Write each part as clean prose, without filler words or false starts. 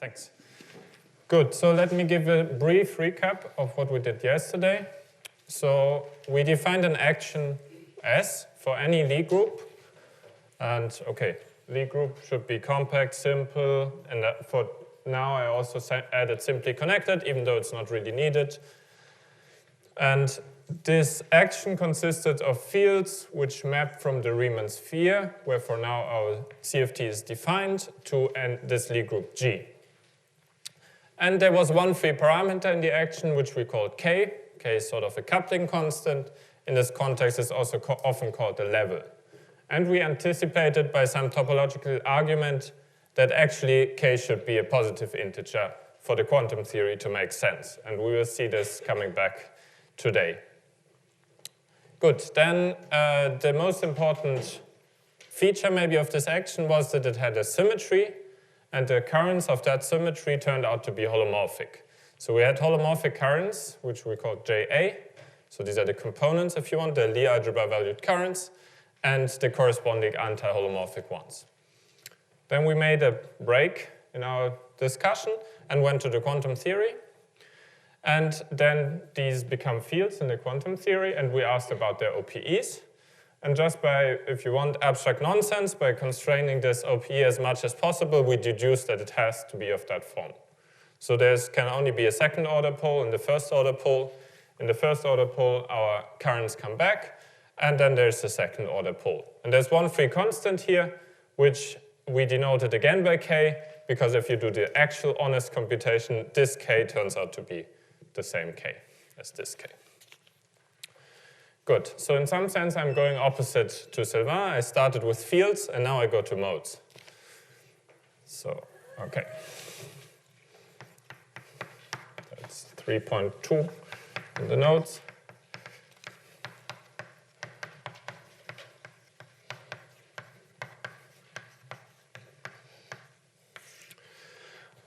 Thanks. Good, so let me give a brief recap of what we did yesterday. So we defined an action S for any Lie group. And okay, Lie group should be compact, simple, and for now I also added simply connected, even though it's not really needed. And this action consisted of fields which map from the Riemann sphere, where for now our CFT is defined, to this Lie group G. And there was one free parameter in the action, which we called K. K is sort of a coupling constant. In this context, it's also often called the level. And we anticipated by some topological argument that actually K should be a positive integer for the quantum theory to make sense. And we will see this coming back today. Good, then the most important feature maybe of this action was that it had a symmetry, and the currents of that symmetry turned out to be holomorphic. So we had holomorphic currents, which we called JA. So these are the components, if you want, the Lie algebra valued currents, and the corresponding anti-holomorphic ones. Then we made a break in our discussion and went to the quantum theory. And then these become fields in the quantum theory, and we asked about their OPEs. And just by, if you want, abstract nonsense, by constraining this OPE as much as possible, we deduced that it has to be of that form. So there can only be a second order pole and the first order pole. In the first order pole, our currents come back, and then there's a second order pole. And there's one free constant here, which we denoted again by K, because if you do the actual honest computation, this K turns out to be the same K as this K. Good, so in some sense I'm going opposite to Sylvain. I started with fields and now I go to modes. So, okay. That's 3.2 in the notes.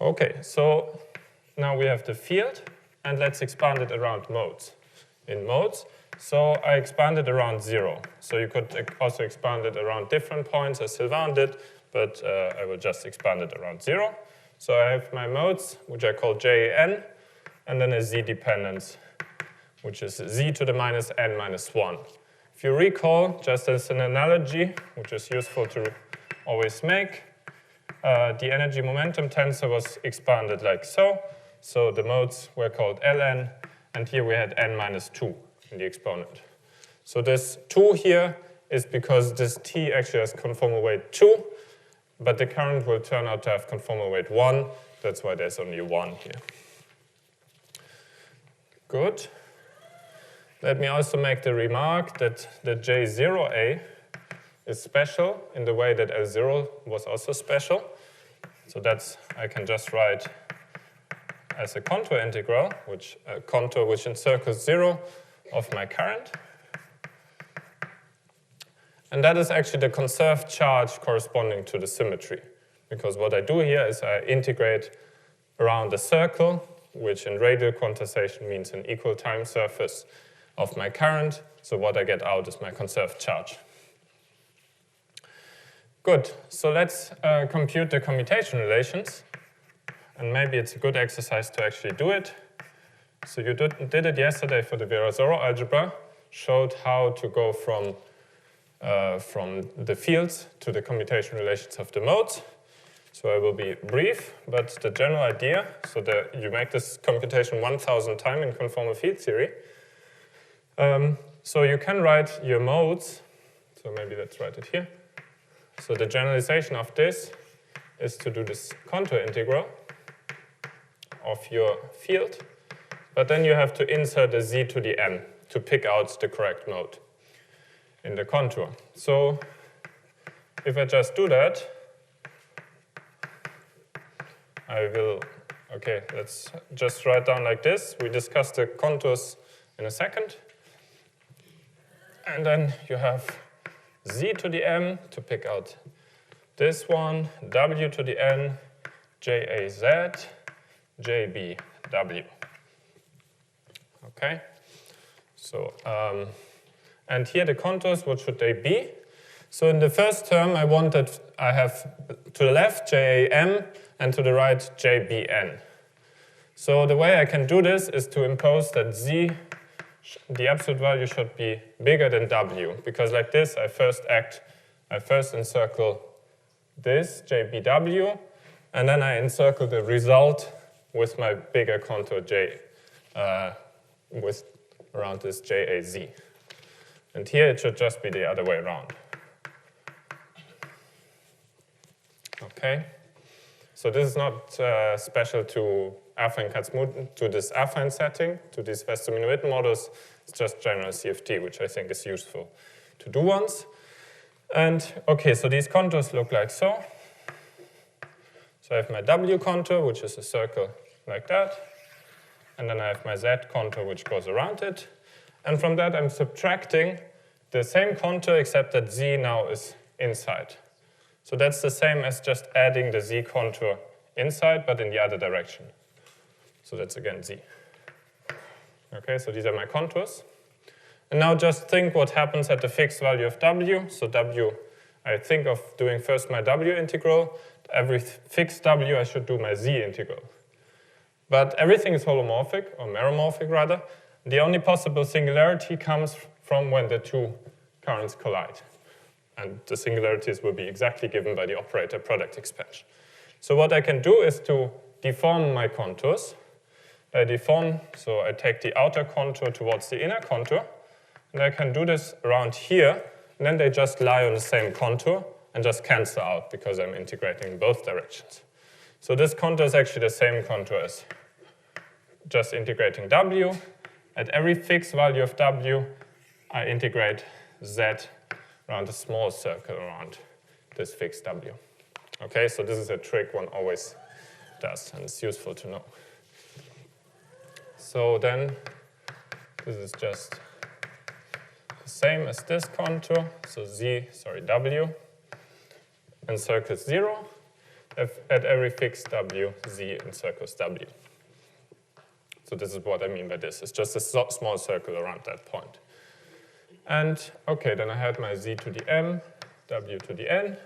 Okay, so now we have the field, and let's expand it around modes. In modes, so I expanded around 0. So you could also expand it around different points as Sylvain did, but I will just expand it around 0. So I have my modes, which I call JN, and then a Z dependence, which is Z to the minus n minus 1. If you recall, just as an analogy, which is useful to always make, the energy momentum tensor was expanded like so. So the modes were called Ln, and here we had n minus 2 in the exponent. So this 2 here is because this T actually has conformal weight 2, but the current will turn out to have conformal weight 1. That's why there's only 1 here. Good. Let me also make the remark that the J0A is special in the way that L0 was also special. So that's, I can just write as a contour integral, which a contour which encircles 0 of my current. And that is actually the conserved charge corresponding to the symmetry. Because what I do here is I integrate around a circle, which in radial quantization means an equal time surface of my current. So what I get out is my conserved charge. Good, so let's compute the commutation relations. And maybe it's a good exercise to actually do it. So you did it yesterday for the Virasoro algebra, showed how to go from the fields to the commutation relations of the modes. So I will be brief, but the general idea, so that you make this computation 1,000 times in conformal field theory. So you can write your modes, so maybe let's write it here. So the generalization of this is to do this contour integral of your field, but then you have to insert a Z to the n to pick out the correct mode in the contour. So if I just do that, I will, okay, let's just write down like this. We discuss the contours in a second. And then you have Z to the m to pick out this one, W to the n, JAZ, JBW. Okay? So, and here the contours, what should they be? So in the first term, I wanted I have to the left JAM and to the right JBN. So the way I can do this is to impose that Z, the absolute value should be bigger than W, because like this, I first encircle this JBW, and then I encircle the result with my bigger contour J, around this JAZ. And here it should just be the other way around. Okay, so this is not special to Affine Kac-Moody, to this affine setting, to these Wess-Zumino-Witten models. It's just general CFT, which I think is useful to do once. And okay, so these contours look like so. So I have my W contour, which is a circle like that. And then I have my Z contour, which goes around it. And from that, I'm subtracting the same contour, except that Z now is inside. So that's the same as just adding the Z contour inside, but in the other direction. So that's again Z. Okay, so these are my contours. And now just think what happens at the fixed value of W. So W, I think of doing first my W integral. Every fixed W, I should do my Z integral. But everything is holomorphic, or meromorphic rather. The only possible singularity comes from when the two currents collide. And the singularities will be exactly given by the operator product expansion. So what I can do is to deform my contours. I deform, so I take the outer contour towards the inner contour, and I can do this around here, and then they just lie on the same contour and just cancel out because I'm integrating in both directions. So this contour is actually the same contour as just integrating W. At every fixed value of W, I integrate Z around a small circle around this fixed W. Okay, so this is a trick one always does, and it's useful to know. So then, this is just the same as this contour, so W, encircles 0. At every fixed W, Z encircles W. So this is what I mean by this. It's just a small circle around that point. And okay, then I had my Z to the M, W to the N,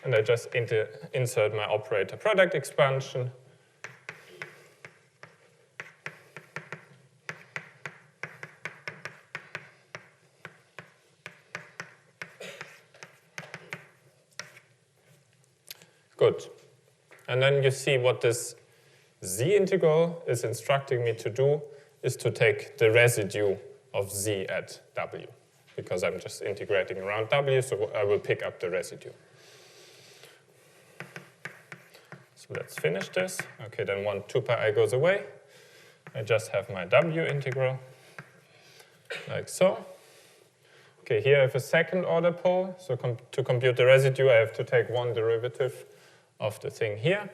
and I just insert my operator product expansion. Good. And then you see what this Z integral is instructing me to do is to take the residue of Z at W, because I'm just integrating around W, so I will pick up the residue. So let's finish this. Okay, then 2 pi I goes away. I just have my W integral, like so. Okay, here I have a second order pole, so to compute the residue, I have to take one derivative of the thing here.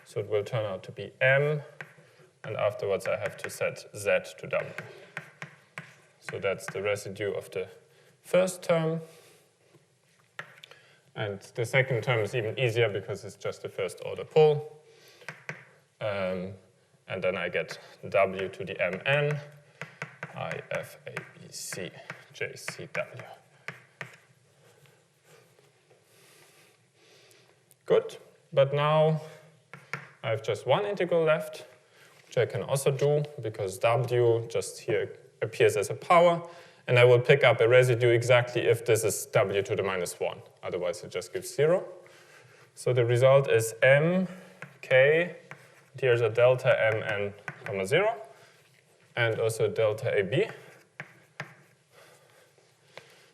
So it will turn out to be M, and afterwards I have to set Z to W. So that's the residue of the first term. And the second term is even easier because it's just the first order pole. And then I get W to the Mn, I, F, A, B, C, J, C, W. Good, but now I have just one integral left, which I can also do because W just here appears as a power, and I will pick up a residue exactly if this is W to the minus 1. Otherwise, it just gives 0. So the result is M, K, here's a delta Mn, comma 0, and also delta AB.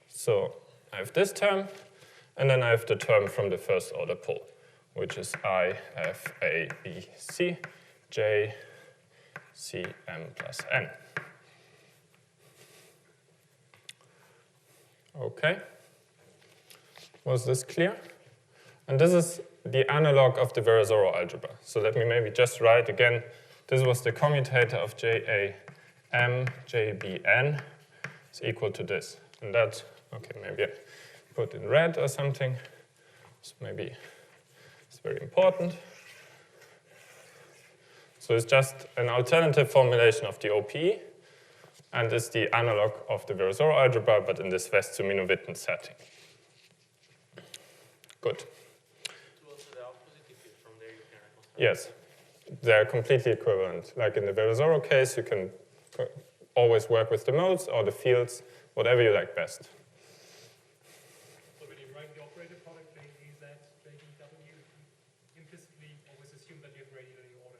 So I have this term, and then I have the term from the first order pole, which is I, F, A, B, C, J, C, M plus N. Okay. Was this clear? And this is the analog of the Virasoro algebra. So let me maybe just write again. This was the commutator of JAM, JBN is equal to this. And that, okay, maybe I put in red or something. So maybe it's very important. So it's just an alternative formulation of the OPE, and it's the analog of the Virasoro algebra, but in this Wess-Zumino-Witten setting. Good. Yes, they're completely equivalent. Like in the Virasoro case, you can always work with the modes or the fields, whatever you like best. So when you write the operator product, JZ, JDW, you implicitly always assume that you have radially ordered.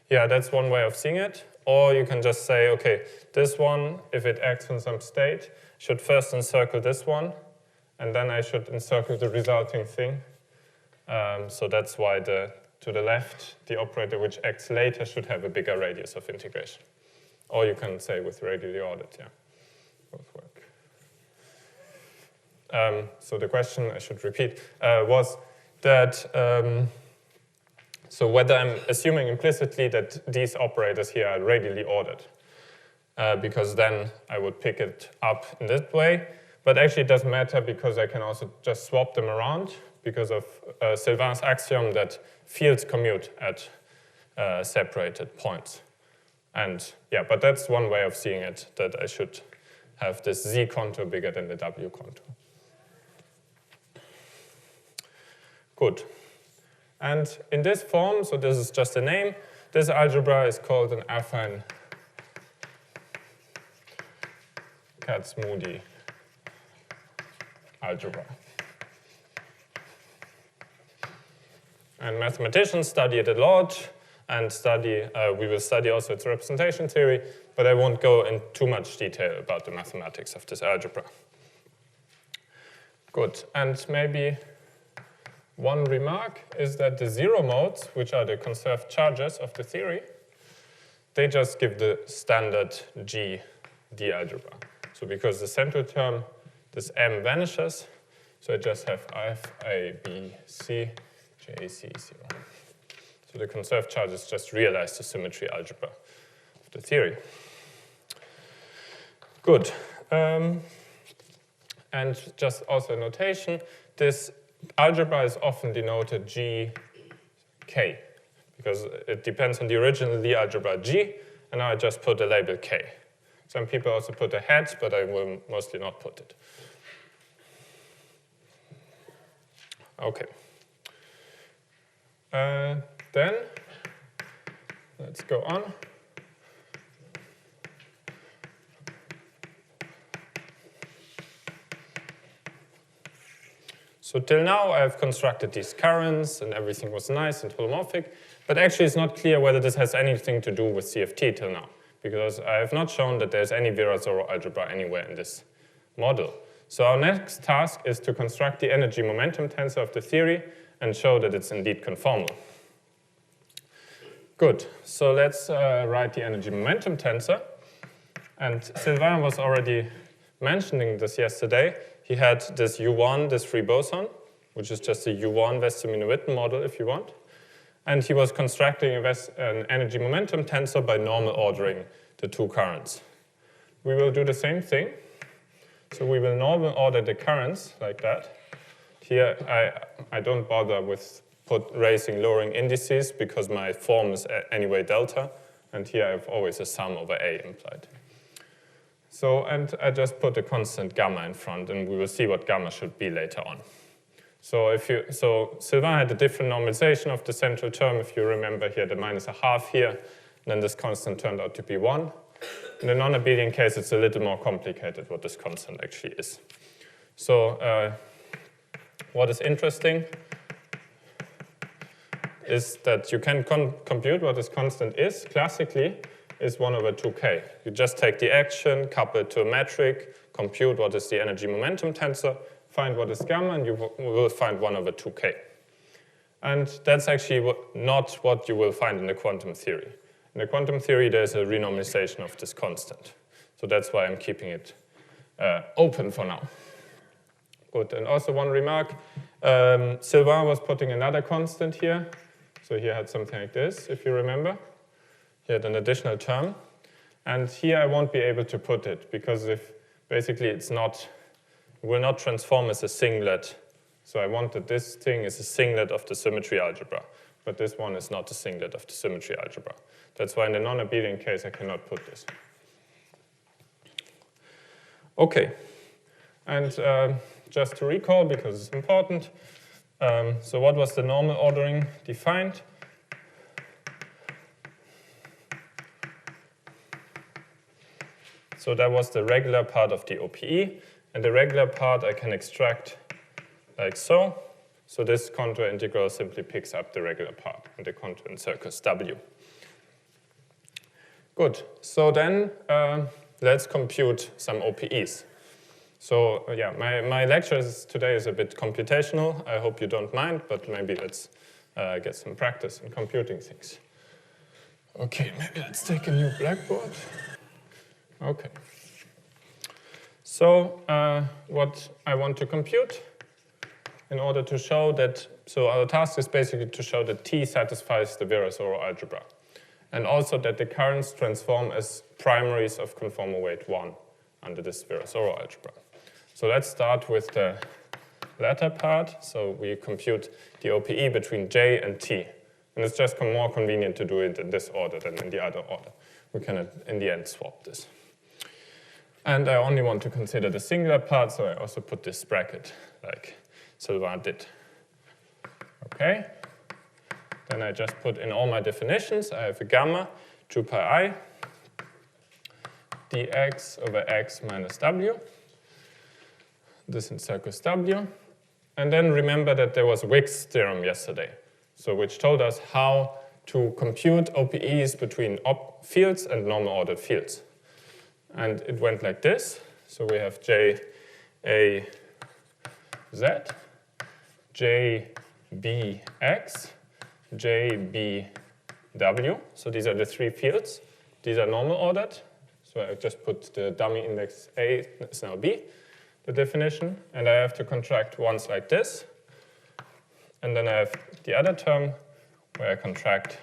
Yeah, that's one way of seeing it. Or you can just say, okay, this one, if it acts on some state, should first encircle this one, and then I should encircle the resulting thing. So that's why to the left, the operator which acts later should have a bigger radius of integration. Or you can say with radially ordered, yeah, both work. So the question, I should repeat, was that, so whether I'm assuming implicitly that these operators here are radially ordered, because then I would pick it up in this way. But actually it doesn't matter because I can also just swap them around because of Sylvain's axiom that fields commute at separated points. And yeah, but that's one way of seeing it, that I should have this Z contour bigger than the W contour. Good. And in this form, so this is just a name, this algebra is called an affine Kac-Moody algebra. And mathematicians study it a lot, and we will study also its representation theory, but I won't go in too much detail about the mathematics of this algebra. Good, and maybe one remark is that the zero modes, which are the conserved charges of the theory, they just give the standard G D algebra. So because the central term, this M vanishes, so I just have F, A, B, C, J, C, 0. So the conserved charges just realize the symmetry algebra of the theory. Good. And just also a notation, this algebra is often denoted GK, because it depends on the original Lie algebra G, and now I just put the label K. Some people also put a hat, but I will mostly not put it. Okay. Then, let's go on. So till now, I've constructed these currents, and everything was nice and holomorphic, but actually it's not clear whether this has anything to do with CFT till now, because I have not shown that there's any Virasoro algebra anywhere in this model. So our next task is to construct the energy momentum tensor of the theory and show that it's indeed conformal. Good, so let's write the energy momentum tensor. And Sylvain was already mentioning this yesterday. He had this U1, this free boson, which is just a U1 Wess-Zumino-Witten model if you want. And he was constructing an energy momentum tensor by normal ordering the two currents. We will do the same thing. So we will normal order the currents like that. Here I don't bother with raising, lowering indices because my form is anyway delta. And here I have always a sum over A implied. So, and I just put a constant gamma in front, and we will see what gamma should be later on. So Sylvain had a different normalization of the central term. If you remember, he had a -1/2 here, and then this constant turned out to be 1. In the non-abelian case, it's a little more complicated what this constant actually is. So what is interesting is that you can compute what this constant is. Classically, is 1/2k. You just take the action, couple it to a metric, compute what is the energy momentum tensor, find what is gamma, and you will find 1/2k. And that's actually not what you will find in the quantum theory. In the quantum theory, there's a renormalization of this constant. So that's why I'm keeping it open for now. Good, and also one remark. Sylvain was putting another constant here. So he had something like this, if you remember. He had an additional term. And here I won't be able to put it, because if basically it will not transform as a singlet. So I want that this thing is a singlet of the symmetry algebra. But this one is not a singlet of the symmetry algebra. That's why in the non-abelian case I cannot put this. Okay, and just to recall, because it's important, so what was the normal ordering defined? So that was the regular part of the OPE. And the regular part I can extract like so. So this contour integral simply picks up the regular part and the contour in circus W. Good. So then let's compute some OPEs. So yeah, my lecture today is a bit computational. I hope you don't mind, but maybe let's get some practice in computing things. Okay, maybe let's take a new blackboard. Okay. So what I want to compute in order to show that, so our task is basically to show that T satisfies the Virasoro algebra, and also that the currents transform as primaries of conformal weight 1 under this Virasoro algebra. So let's start with the latter part. So we compute the OPE between J and T. And it's just more convenient to do it in this order than in the other order. We can, in the end, swap this. And I only want to consider the singular part, so I also put this bracket like Sylvain did. Okay. Then I just put in all my definitions. I have a gamma 2 pi I dx over x minus w. This in circus W. And then remember that there was Wick's theorem yesterday, so which told us how to compute OPEs between fields and normal ordered fields. And it went like this. So we have J, A, Z, J, B, X, J, B, W. So these are the three fields. These are normal ordered. So I just put the dummy index A is now B, the definition. And I have to contract ones like this. And then I have the other term where I contract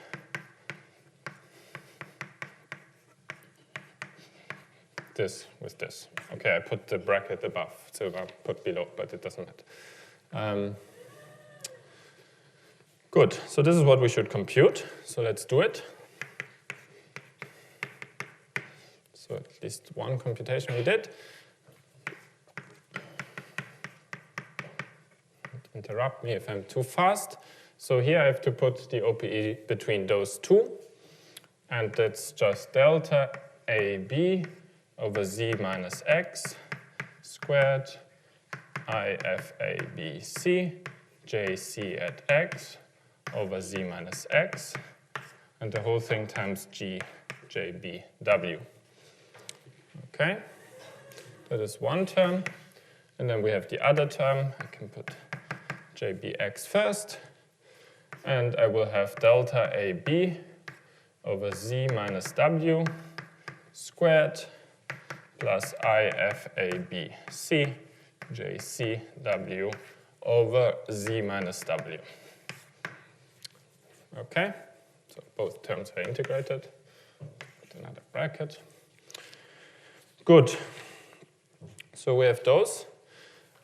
this with this. Okay, I put the bracket above, so I put below, but it doesn't matter. Good, so this is what we should compute. So let's do it. So at least one computation we did. Don't interrupt me if I'm too fast. So here I have to put the OPE between those two. And that's just delta AB over z minus x squared IFABC JC at x over z minus x, and the whole thing times g JBW. Okay, that is one term. And then we have the other term. I can put JBX first. And I will have delta AB over z minus w squared plus IFABC JCW over z minus w. Okay, so both terms are integrated. Put another bracket. Good. So we have those.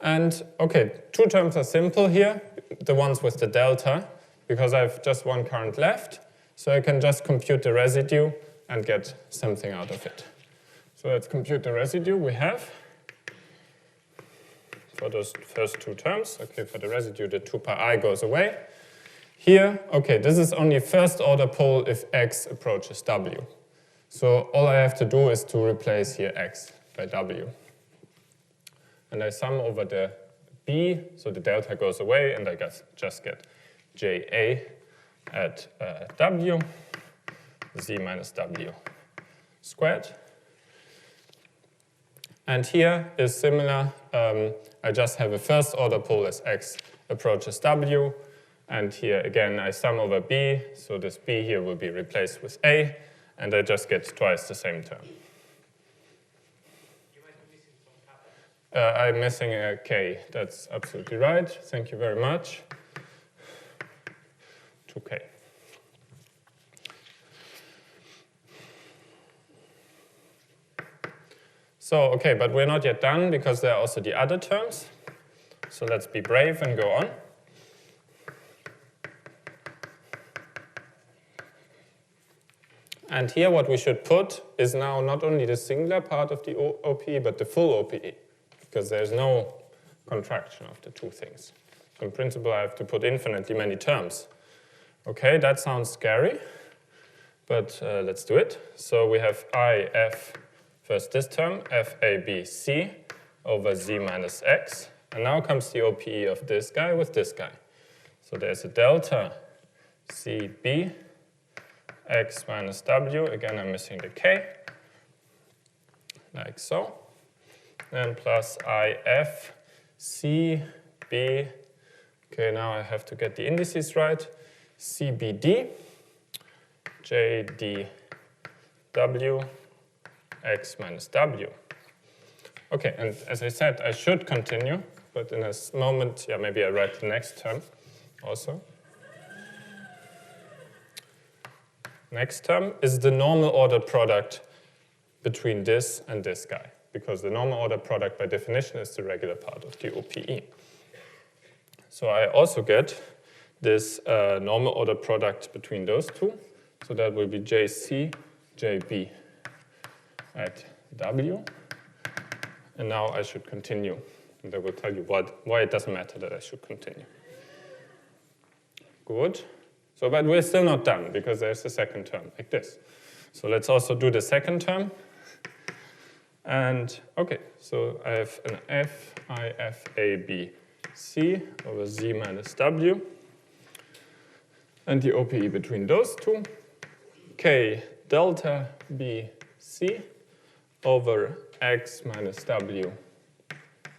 And okay, two terms are simple here, the ones with the delta, because I have just one current left. So I can just compute the residue and get something out of it. So let's compute the residue we have for those first two terms. Okay, for the residue, the 2 pi I goes away. Here, okay, this is only first order pole if x approaches w. So all I have to do is to replace here x by w. And I sum over the b, so the delta goes away, and I just get JA at w, z minus w squared. And here is similar. I just have a first order pole as x approaches w. And here again, I sum over b. So this b here will be replaced with a. And I just get twice the same term. You might be missing some kappa. I'm missing a k. That's absolutely right. Thank you very much. 2k. So, okay, but we're not yet done because there are also the other terms. So let's be brave and go on. And here what we should put is now not only the singular part of the OPE, but the full OPE, because there's no contraction of the two things. So in principle, I have to put infinitely many terms. Okay, that sounds scary, but let's do it. So we have IF First this term, FABC over Z minus X. And now comes the OPE of this guy with this guy. So there's a delta CB X minus W. Again, I'm missing the K. Like so. And plus IF CB. Okay, now I have to get the indices right. CBD JDW X minus W. Okay, and as I said, I should continue, but in a moment, yeah, maybe I write the next term also. Next term is the normal order product between this and this guy, because the normal order product by definition is the regular part of the OPE. So I also get this normal order product between those two. So that will be JC, JB at W. And now I should continue. And I will tell you why it doesn't matter that I should continue. Good. So, but we're still not done, because there's a second term, like this. So let's also do the second term. And, okay, so I have an FIFABC over Z minus W. And the OPE between those two, K delta BC over X minus W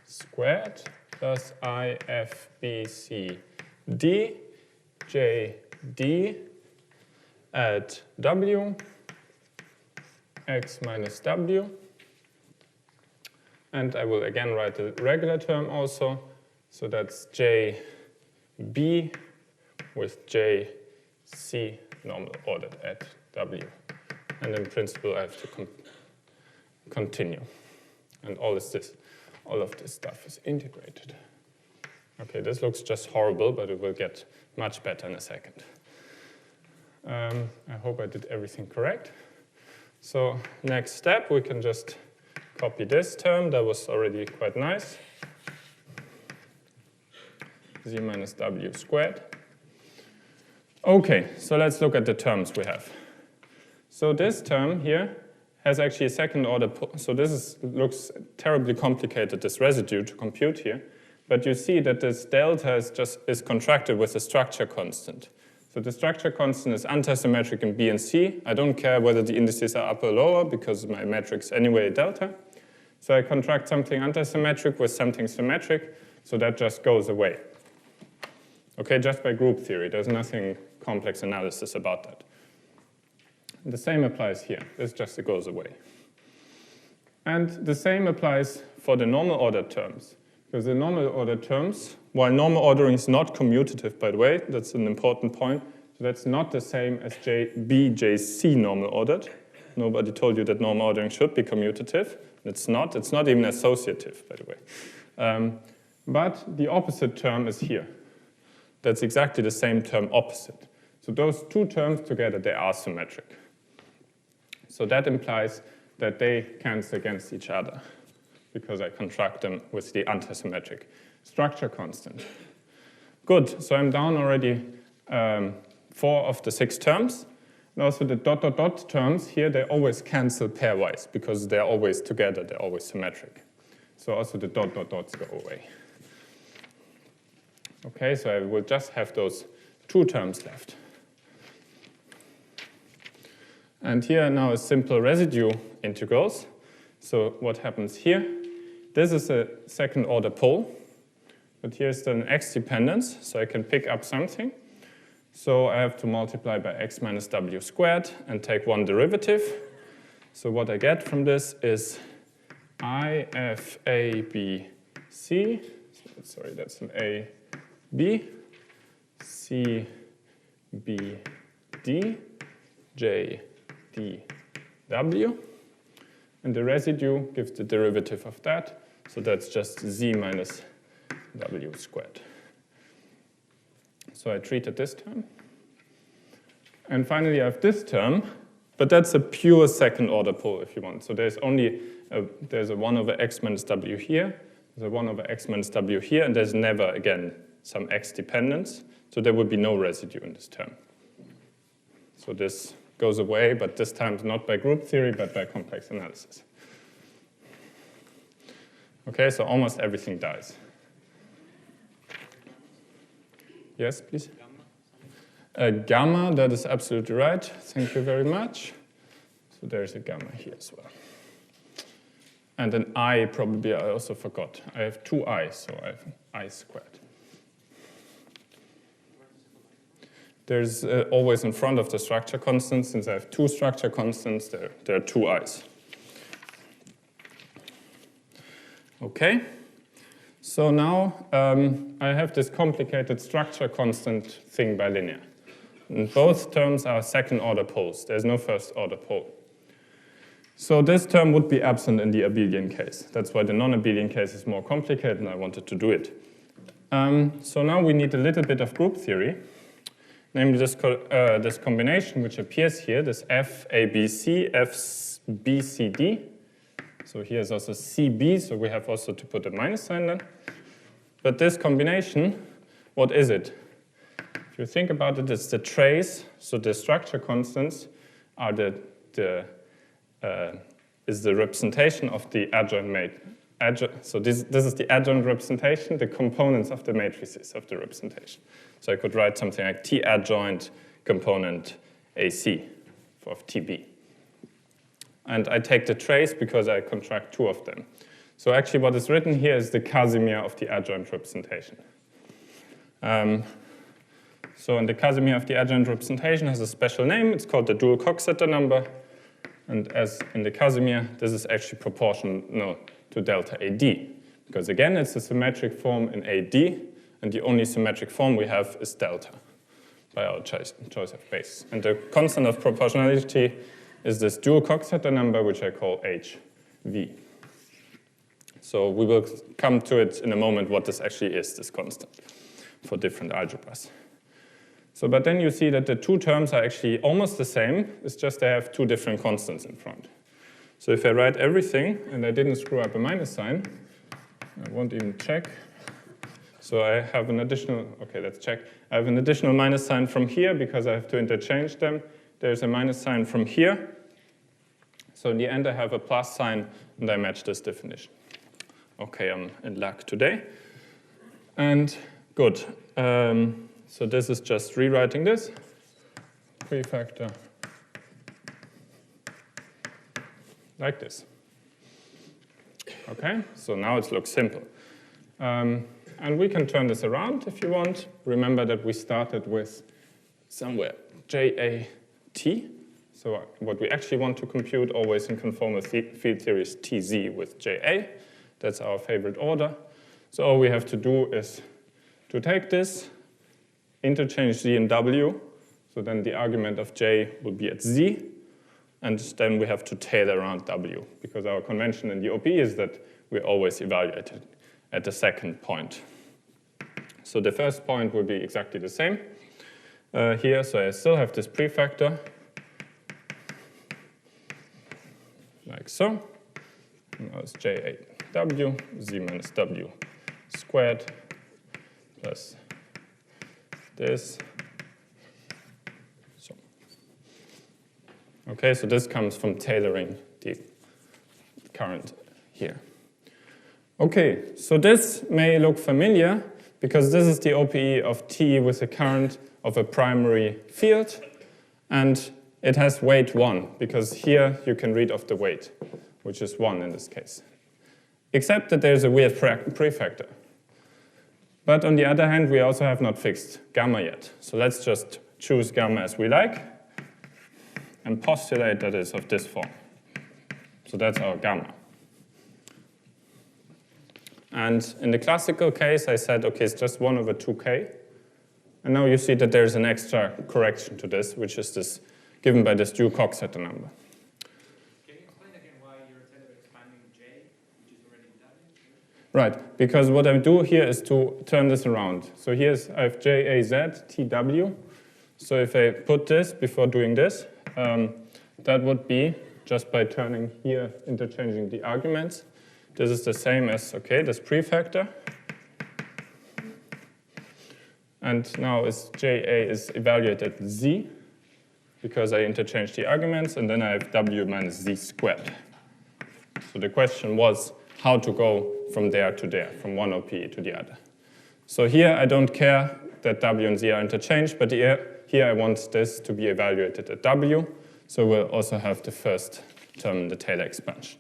squared plus IFBC D JD at W X minus W. And I will again write the regular term also. So that's JB with JC normal ordered at W. And in principle, I have to continue. And all of this stuff is integrated. Okay, this looks just horrible, but it will get much better in a second. I hope I did everything correct. So next step, we can just copy this term. That was already quite nice. Z minus W squared. Okay, so let's look at the terms we have. So this term here has actually a second order, so this looks terribly complicated, this residue to compute here. But you see that this delta is contracted with a structure constant. So the structure constant is antisymmetric in B and C. I don't care whether the indices are upper or lower, because my metric's anyway delta. So I contract something antisymmetric with something symmetric, so that just goes away. Okay, just by group theory. There's nothing complex analysis about that. The same applies here. This just goes away. And the same applies for the normal ordered terms. Because the normal ordered terms, while normal ordering is not commutative, by the way, that's an important point. So that's not the same as BJC normal ordered. Nobody told you that normal ordering should be commutative. It's not. It's not even associative, by the way. But the opposite term is here. That's exactly the same term opposite. So those two terms together, they are symmetric. So that implies that they cancel against each other, because I contract them with the antisymmetric structure constant. Good, so I'm down already 4 of the 6 terms. And also the dot dot dot terms here, they always cancel pairwise, because they're always together, they're always symmetric. So also the dot dot dots go away. Okay, so I will just have those 2 terms left. And here now is simple residue integrals. So what happens here? This is a second order pole, but here's an x dependence, so I can pick up something. So I have to multiply by x minus w squared and take one derivative. So what I get from this is IFABC, sorry, that's an A, B, C, B, D, J, D, W. And the residue gives the derivative of that. So that's just Z minus W squared. So I treated this term. And finally, I have this term. But that's a pure second order pole, if you want. So there's only there's a 1 over x minus w here. There's a 1 over x minus w here. And there's never, again, some x dependence. So there would be no residue in this term. So this goes away, but this time not by group theory, but by complex analysis. Okay, so almost everything dies. Yes, please? Gamma, that is absolutely right. Thank you very much. So there's a gamma here as well. And an I, probably I also forgot. I have two i's, so I have I squared. There's always in front of the structure constant. Since I have two structure constants, there are two i's. Okay, so now I have this complicated structure constant thing by linear. And both terms are second order poles. There's no first order pole. So this term would be absent in the abelian case. That's why the non-abelian case is more complicated, and I wanted to do it. So now we need a little bit of group theory, namely this combination which appears here, this FABC, FBCD. So here's also CB, so we have also to put a minus sign then. But this combination, what is it? If you think about it, it's the trace, so the structure constants are is the representation of the adjoint so this is the adjoint representation, the components of the matrices of the representation. So I could write something like T adjoint component AC of TB. And I take the trace because I contract two of them. So actually what is written here is the Casimir of the adjoint representation. So in the Casimir of the adjoint representation has a special name. It's called the dual Coxeter number. And as in the Casimir, this is actually proportional to delta AD. Because again, it's a symmetric form in AD, and the only symmetric form we have is delta by our choice of base. And the constant of proportionality is this dual Coxeter number, which I call HV. So we will come to it in a moment what this actually is, this constant, for different algebras. So, but then you see that the two terms are actually almost the same, it's just they have two different constants in front. So if I write everything, and I didn't screw up a minus sign, I won't even check. So I have an additional, okay, let's check. I have an additional minus sign from here because I have to interchange them. There's a minus sign from here. So in the end, I have a plus sign, and I match this definition. Okay, I'm in luck today. And good. So this is just rewriting this prefactor like this. Okay, so now it looks simple. And we can turn this around if you want. Remember that we started with somewhere JAT. So what we actually want to compute always in conformal field theory is TZ with JA. That's our favorite order. So all we have to do is to take this, interchange Z and W, so then the argument of J will be at Z, and then we have to tail around W, because our convention in the OP is that we always evaluate it at the second point. So the first point will be exactly the same here, so I still have this prefactor, like so. Now it's JAW, Z minus W squared plus this. So. Okay, so this comes from tailoring the current here. Okay, so this may look familiar because this is the OPE of T with a current of a primary field, and it has weight 1 because here you can read off the weight, which is 1 in this case. Except that there's a weird prefactor. But on the other hand, we also have not fixed gamma yet. So let's just choose gamma as we like and postulate that it's of this form. So that's our gamma. And in the classical case, I said, okay, it's just 1 over 2k. And now you see that there's an extra correction to this, which is this given by this dual Coxeter number. Can you explain again why you're instead of expanding J, which is already done? Right, because what I do here is to turn this around. So I have JAZ, TW. So if I put this before doing this, that would be just by turning here, interchanging the arguments. This is the same as, okay, this prefactor. And now JA is evaluated at Z, because I interchange the arguments, and then I have W minus Z squared. So the question was, how to go from there to there, from one OPE to the other. So here I don't care that W and Z are interchanged, but here I want this to be evaluated at W, so we'll also have the first term in the Taylor expansion.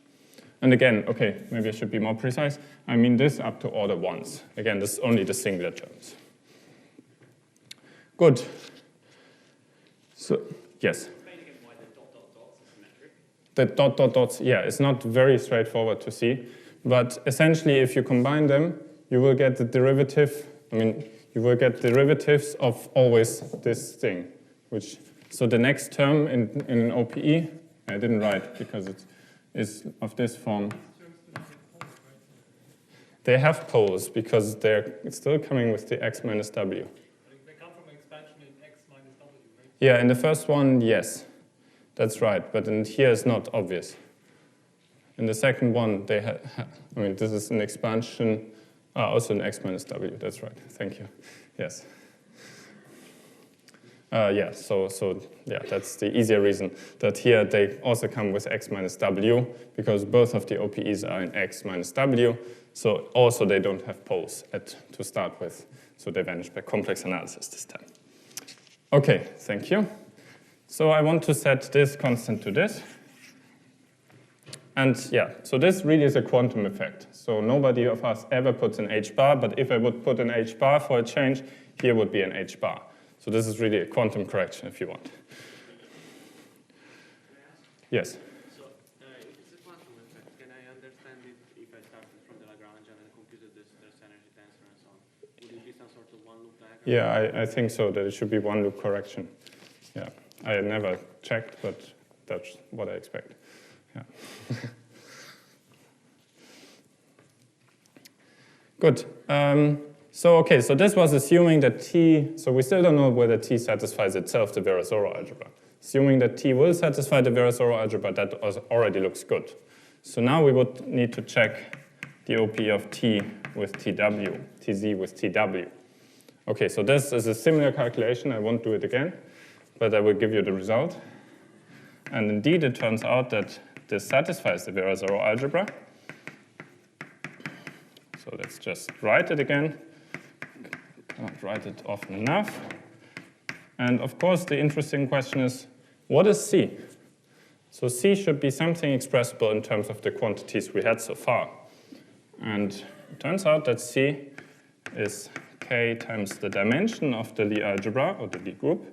And again, okay, maybe I should be more precise. I mean this up to order 1s. Again, this is only the singular terms. Good. So, yes? The dot dot dots, yeah, it's not very straightforward to see, but essentially if you combine them, you will get the derivative, you will get derivatives of always this thing, so the next term in an OPE, I didn't write because it is of this form. They have poles because they're still coming with the x minus w. They come from expansion in x minus w, right? Yeah, in the first one, yes. That's right, but in here it's not obvious. In the second one, they this is an expansion, also an x minus w, that's right, thank you, yes. Yeah, that's the easier reason, that here they also come with x minus w, because both of the OPEs are in x minus w, so also they don't have poles to start with, so they vanish by complex analysis this time. Okay, thank you. So I want to set this constant to this. And yeah, so this really is a quantum effect. So nobody of us ever puts an h bar, but if I would put an h bar for a change, here would be an h bar. So this is really a quantum correction if you want. Yes? So if it's a quantum effect, can I understand it if I started from the Lagrange and computed this energy tensor and so on? Would it be some sort of one-loop diagram? Yeah, I think so, that it should be one-loop correction. Yeah, I never checked, but that's what I expect. Yeah. Good. So this was assuming that T, so we still don't know whether T satisfies itself the Virasoro algebra. Assuming that T will satisfy the Virasoro algebra, that already looks good. So now we would need to check the OP of T with TW, TZ with TW. Okay, so this is a similar calculation. I won't do it again, but I will give you the result. And indeed, it turns out that this satisfies the Virasoro algebra. So let's just write it again. Can't write it often enough. And of course, the interesting question is, what is C? So C should be something expressible in terms of the quantities we had so far. And it turns out that C is K times the dimension of the Lie algebra, or the Lie group,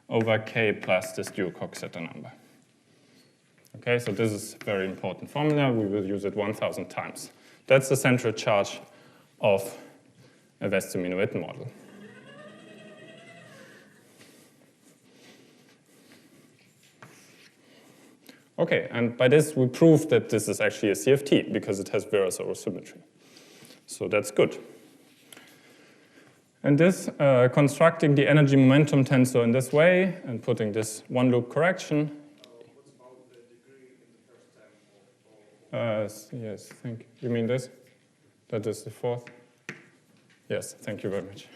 over K plus this dual Coxeter number. Okay, so this is a very important formula. We will use it 1,000 times. That's the central charge of a Wess-Zumino-Witten model. Okay, and by this we proved that this is actually a CFT because it has Virasoro symmetry. So that's good. And this, constructing the energy momentum tensor in this way and putting this one loop correction. What's about the degree in the first term? Yes, thank you. You mean this? That is the fourth? Yes, thank you very much.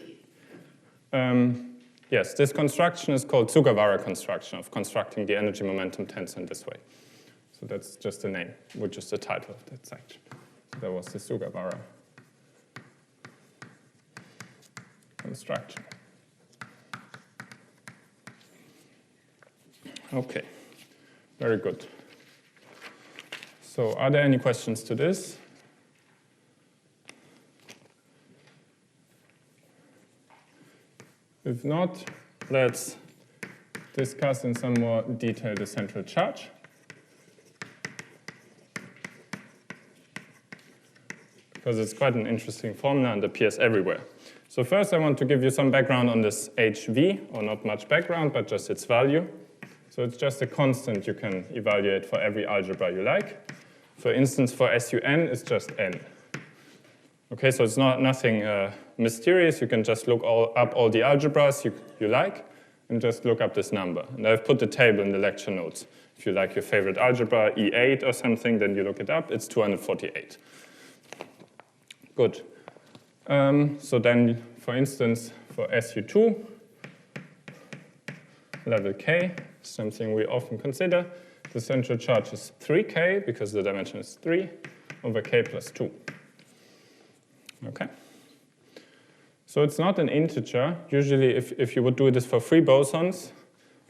Yes, this construction is called Sugawara construction of constructing the energy momentum tensor in this way. So that's just the name, which is the title of that section. So that was the Sugawara construction. Okay, very good. So are there any questions to this? If not, let's discuss in some more detail the central charge. Because it's quite an interesting formula and appears everywhere. So first I want to give you some background on this HV, or not much background, but just its value. So it's just a constant you can evaluate for every algebra you like. For instance, for SUN, it's just n. Okay, so it's nothing mysterious. You can just look up all the algebras you like and just look up this number. And I've put the table in the lecture notes. If you like your favorite algebra, E8 or something, then you look it up. It's 248. Good. So then, for instance, for SU2, level K, something we often consider, the central charge is 3K because the dimension is 3 over k plus 2. Okay? So it's not an integer. Usually if you would do this for free bosons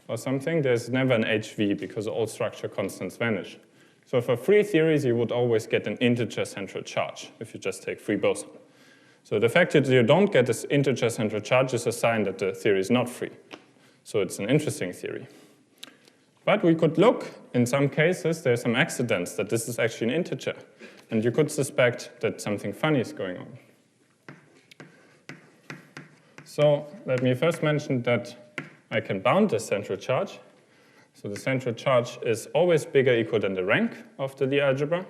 or something, there's never an HV because all structure constants vanish. So for free theories, you would always get an integer central charge if you just take free boson. So the fact that you don't get this integer central charge is a sign that the theory is not free. So it's an interesting theory. But we could look, in some cases, there's some accidents that this is actually an integer. And you could suspect that something funny is going on. So let me first mention that I can bound this central charge. So the central charge is always bigger or equal than the rank of the Lie algebra,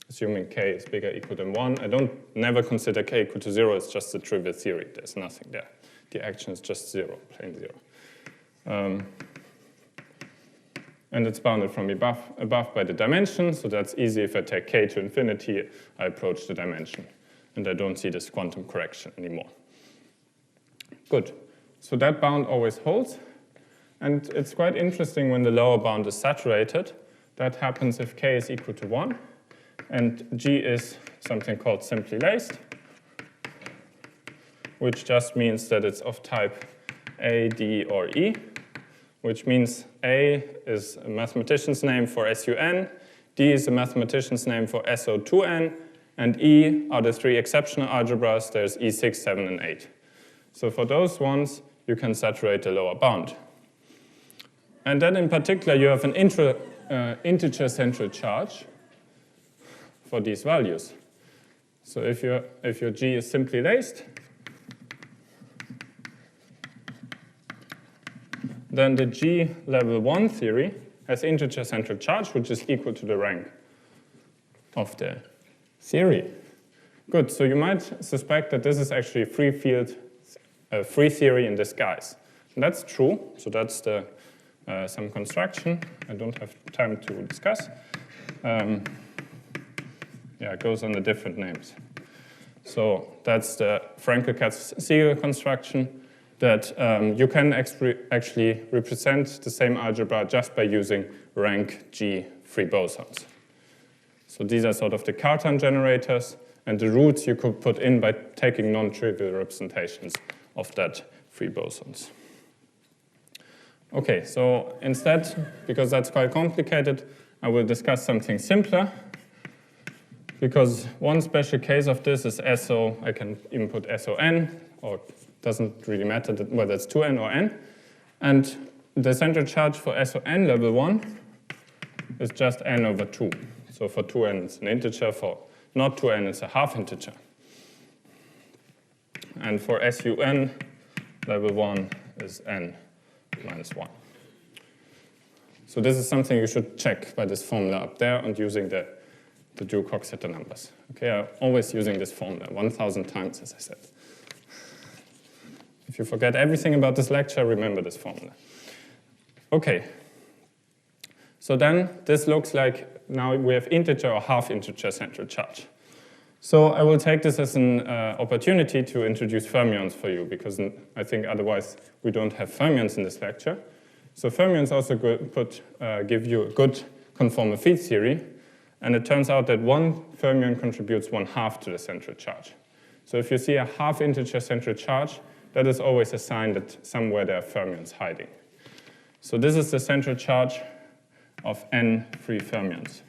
assuming k is bigger or equal than 1. I don't never consider k equal to 0. It's just a trivial theory. There's nothing there. The action is just 0, plain 0. And it's bounded from above by the dimension, so that's easy. If I take k to infinity, I approach the dimension, and I don't see this quantum correction anymore. Good. So that bound always holds. And it's quite interesting when the lower bound is saturated. That happens if k is equal to 1, and G is something called simply laced, which just means that it's of type A, D, or E, which means A is a mathematician's name for SUN, D is a mathematician's name for SO2N, and E are the 3 exceptional algebras. There's E6, 7, and 8. So for those ones, you can saturate the lower bound. And then in particular, you have an integer central charge for these values. So if your G is simply laced, then the G level 1 theory has integer central charge, which is equal to the rank of the theory. Good, so you might suspect that this is actually a free field, a free theory in disguise. And that's true, so that's the some construction I don't have time to discuss. It goes under different names. So that's the Frankel-Katz-Siegel construction that you can actually represent the same algebra just by using rank G free bosons. So these are sort of the Cartan generators, and the roots you could put in by taking non-trivial representations of that free bosons. Okay, so instead, because that's quite complicated, I will discuss something simpler. Because one special case of this is SO, I can input SON, or it doesn't really matter whether it's 2n or n. And the central charge for SON level 1 is just n over 2. So for 2n it's an integer, for not 2n it's a half integer. And for SUN level 1 is n minus 1. So this is something you should check by this formula up there and using the Drew-Coxeter numbers. Okay, I'm always using this formula 1,000 times, as I said. If you forget everything about this lecture, remember this formula. Okay, so then this looks like now we have integer or half integer central charge. So I will take this as an opportunity to introduce fermions for you, because I think otherwise we don't have fermions in this lecture. So fermions also give you a good conformal field theory, and it turns out that one fermion contributes 1/2 to the central charge. So if you see a half integer central charge, that is always a sign that somewhere there are fermions hiding. So this is the central charge of n free fermions.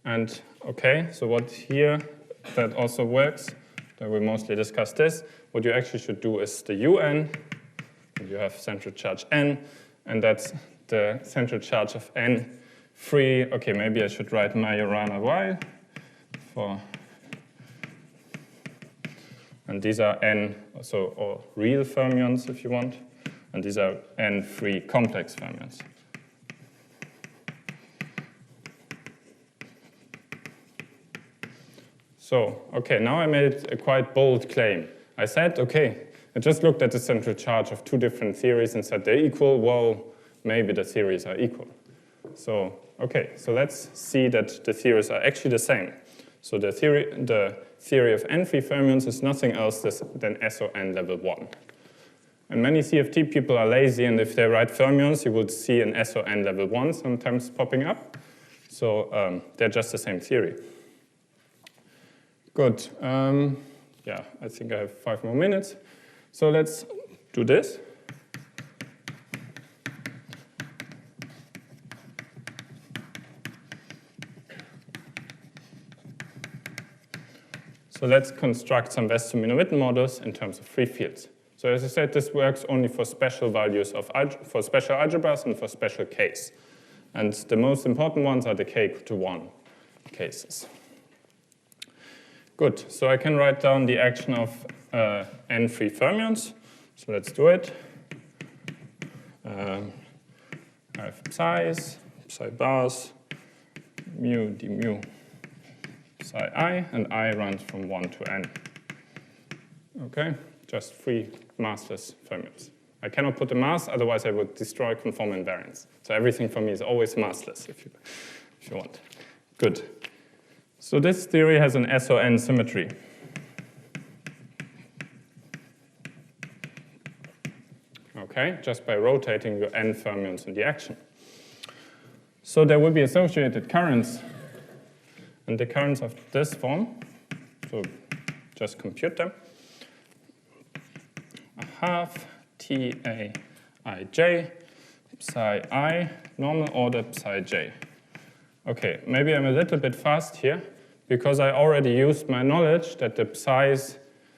And okay, so what here that also works, that we mostly discuss this, what you actually should do is the UN, and you have central charge n, and that's the central charge of n free, okay, maybe I should write Majorana Y for, and these are n, or real fermions if you want, and these are n free complex fermions. So, okay, now I made a quite bold claim. I said, okay, I just looked at the central charge of two different theories and said they're equal. Well, maybe the theories are equal. So, okay, so let's see that the theories are actually the same. So the theory of n free fermions is nothing else than SON level 1. And many CFT people are lazy, and if they write fermions, you will see an SON level 1 sometimes popping up. So they're just the same theory. Good. Yeah, I think I have 5 more minutes. So let's do this. So let's construct some Wess-Zumino-Witten models in terms of free fields. So as I said, this works only for special values for special algebras and for special Ks. And the most important ones are the K equal to 1 cases. Good, so I can write down the action of n free fermions. So let's do it. I have psi's, psi bars, mu d mu psi I, and I runs from 1 to n. Okay, just free massless fermions. I cannot put a mass, otherwise I would destroy conformal invariants. So everything for me is always massless, if you want. Good. So this theory has an SON symmetry. Okay, just by rotating your n fermions in the action. So there will be associated currents, and the currents of this form, so just compute them. A half T A I J psi I normal order psi j. Okay, maybe I'm a little bit fast here because I already used my knowledge that the psi's,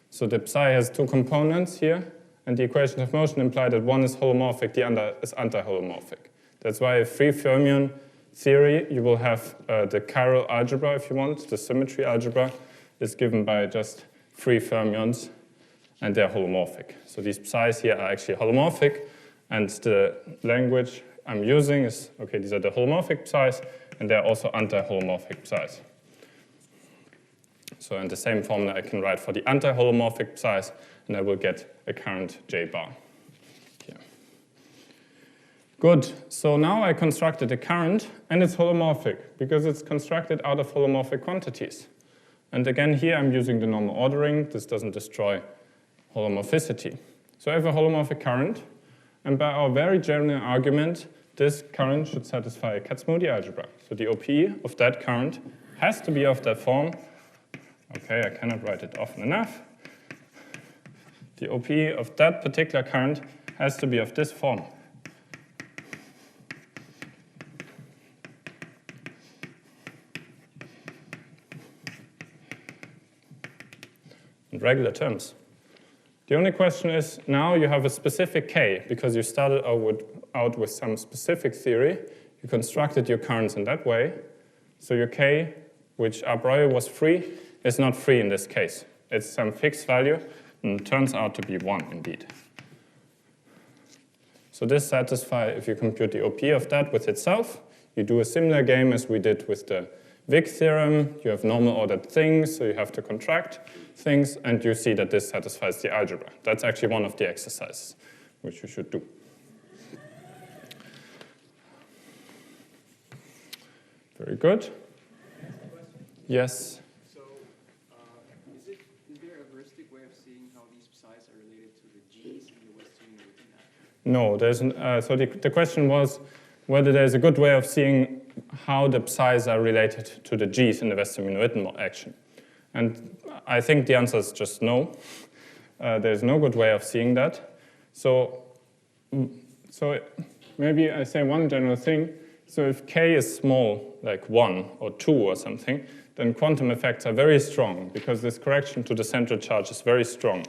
so the psi has 2 components here, and the equation of motion implied that one is holomorphic, the other is anti-holomorphic. That's why a free fermion theory, you will have the chiral algebra if you want. The symmetry algebra is given by just free fermions, and they're holomorphic. So these psi's here are actually holomorphic, and the language I'm using is, okay, these are the holomorphic psi's, and they're also anti-holomorphic psi's. So in the same formula I can write for the anti-holomorphic psi's, and I will get a current J bar here. Good, so now I constructed a current, and it's holomorphic, because it's constructed out of holomorphic quantities. And again, here I'm using the normal ordering. This doesn't destroy holomorphicity. So I have a holomorphic current, and by our very general argument, this current should satisfy a Kac-Moody algebra. So the OPE of that current has to be of that form. Okay, I cannot write it often enough. The OPE of that particular current has to be of this form. In regular terms. The only question is, now you have a specific K, because you started out with some specific theory. You constructed your currents in that way. So your K, which a priori was free, is not free in this case. It's some fixed value, and it turns out to be 1 indeed. So this satisfies, if you compute the OP of that with itself, you do a similar game as we did with the Wick theorem. You have normal ordered things, so you have to contract things, and you see that this satisfies the algebra. That's actually one of the exercises which you should do. Very good. Yes? So, is there a heuristic way of seeing how these psi's are related to the G's in the Wess-Zumino-Witten? No, there's so the question was whether there's a good way of seeing how the psi's are related to the G's in the Wess-Zumino-Witten action. And I think the answer is just no. There's no good way of seeing that. So maybe I say one general thing. So if K is small, like 1 or 2 or something, then quantum effects are very strong, because this correction to the central charge is very strong.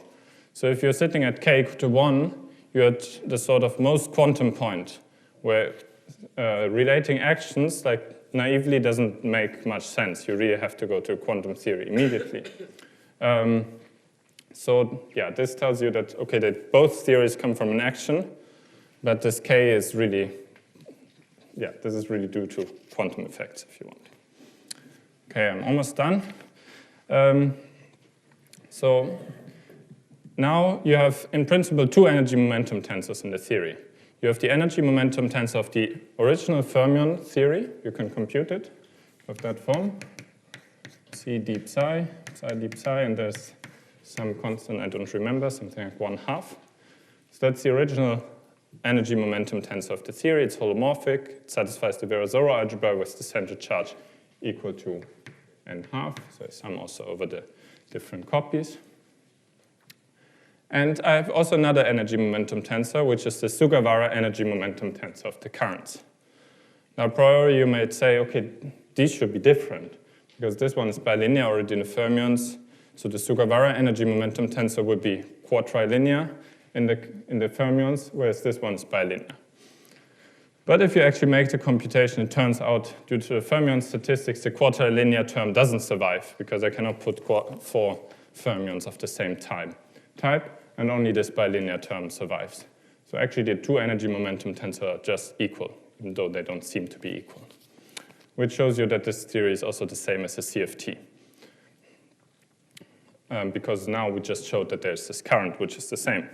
So if you're sitting at K equal to 1, you're at the sort of most quantum point, where relating actions like naively doesn't make much sense. You really have to go to quantum theory immediately. So yeah, this tells you that, okay, that both theories come from an action, but this K is really, yeah, this is really due to quantum effects, if you want. Okay, I'm almost done. So now you have, in principle, 2 energy momentum tensors in the theory. You have the energy momentum tensor of the original fermion theory. You can compute it of that form. C d psi d psi, and there's some constant I don't remember, something like 1/2. So So that's the original energy momentum tensor of the theory. It's holomorphic. It satisfies the Virasoro algebra with the center charge equal to n½. So I sum also over the different copies. And I have also another energy momentum tensor, which is the Sugawara energy momentum tensor of the currents. Now, a priori, you might say, okay, these should be different, because this one is bilinear already in the fermions. So the Sugawara energy momentum tensor would be quadrilinear in the fermions, whereas this one is bilinear. But if you actually make the computation, it turns out, due to the fermion statistics, the quadrilinear term doesn't survive, because I cannot put 4 fermions of the same type, and only this bilinear term survives. So actually, the 2 energy momentum tensor are just equal, even though they don't seem to be equal, which shows you that this theory is also the same as a CFT. Because now we just showed that there's this current, which is the same.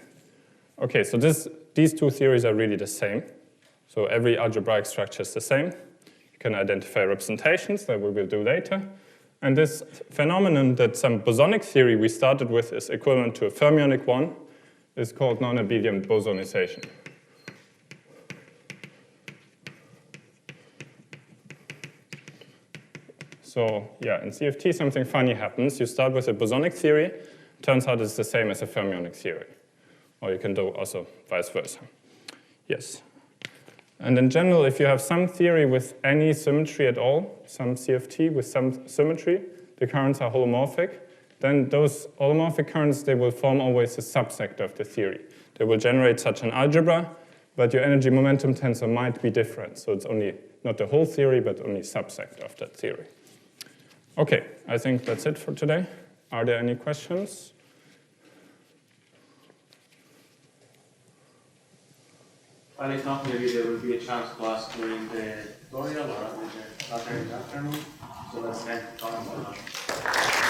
Okay, so these 2 theories are really the same. So every algebraic structure is the same. You can identify representations that we will do later. And this phenomenon that some bosonic theory we started with is equivalent to a fermionic one is called non-abelian bosonization. So yeah, in CFT something funny happens. You start with a bosonic theory, turns out it's the same as a fermionic theory. Or you can do also vice versa. Yes. And in general, if you have some theory with any symmetry at all, some CFT with some symmetry, the currents are holomorphic, then those holomorphic currents, they will form always a subsector of the theory. They will generate such an algebra, but your energy momentum tensor might be different. So it's only not the whole theory, but only a subsector of that theory. Okay, I think that's it for today. Are there any questions? Well, if not, maybe there will be a chance to ask during the tutorial or later in the afternoon. So let's thank you for